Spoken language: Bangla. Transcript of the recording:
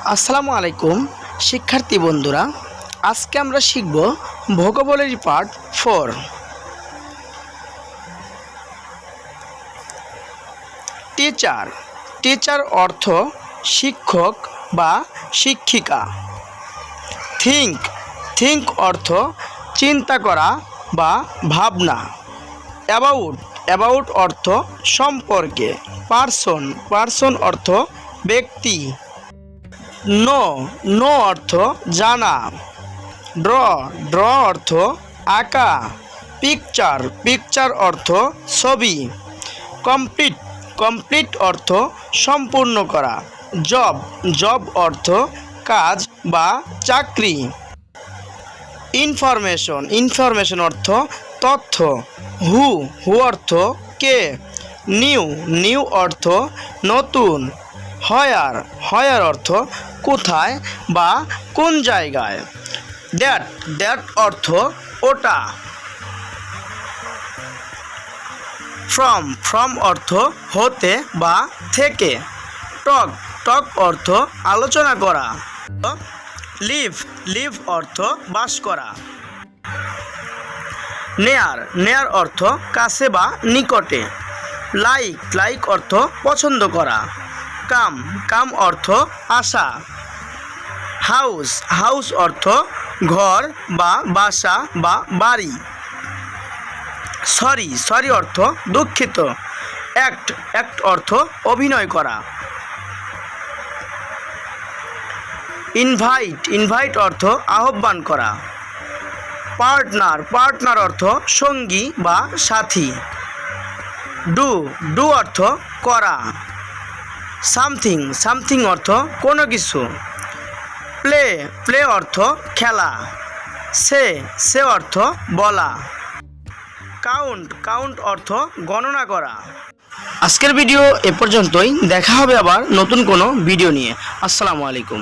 আসসালামু আলাইকুম শিক্ষার্থী বন্ধুরা, আজকে আমরা শিখব ভোকাবুলারি পার্ট 4। টিচার। টিচার অর্থ শিক্ষক বা শিক্ষিকা। থিঙ্ক। থিঙ্ক অর্থ চিন্তা করা বা ভাবনা। অ্যাবাউট। অ্যাবাউট অর্থ সম্পর্কে। পার্সন। পার্সন অর্থ ব্যক্তি। নো। নো অর্থ জানা। ড্র। ড্র অর্থ আঁকা। পিকচার। পিকচার অর্থ ছবি। কমপ্লিট। কমপ্লিট অর্থ সম্পূর্ণ করা। জব। জব অর্থ কাজ বা চাকরি। ইনফরমেশন। ইনফরমেশন অর্থ তথ্য। হু। হু অর্থ কে। নিউ। নিউ অর্থ নতুন। হয়ার। হয়ার অর্থ কোথায় বা কোন জায়গায়। দ্যাট। দ্যাট অর্থ ওটা। ফ্রম। ফ্রম অর্থ হতে বা থেকে। টক। টক অর্থ আলোচনা করা। লিভ। লিভ অর্থ বাস করা। নেয়ার। নেয়ার অর্থ কাছে বা নিকটে। লাইক। লাইক অর্থ পছন্দ করা। কাম। কাম অর্থ আসা। হাউস। হাউস অর্থ ঘর বা বাসা বা বাড়ি। সরি। সরি অর্থ দুঃখিত। অ্যাক্ট। অ্যাক্ট অর্থ অভিনয় করা। ইনভাইট। ইনভাইট অর্থ আহ্বান করা। পার্টনার। পার্টনার অর্থ সঙ্গী বা সাথী। ডু। ডু অর্থ করা। সামথিং। সামথিং অর্থ কোনো কিছু। প্লে। প্লে অর্থ খেলা। সে। সে অর্থ বলা। কাউন্ট। কাউন্ট অর্থ গণনা করা। আজকের ভিডিও এ পর্যন্তই। দেখা হবে আবার নতুন কোনো ভিডিও নিয়ে। আসসালামু আলাইকুম।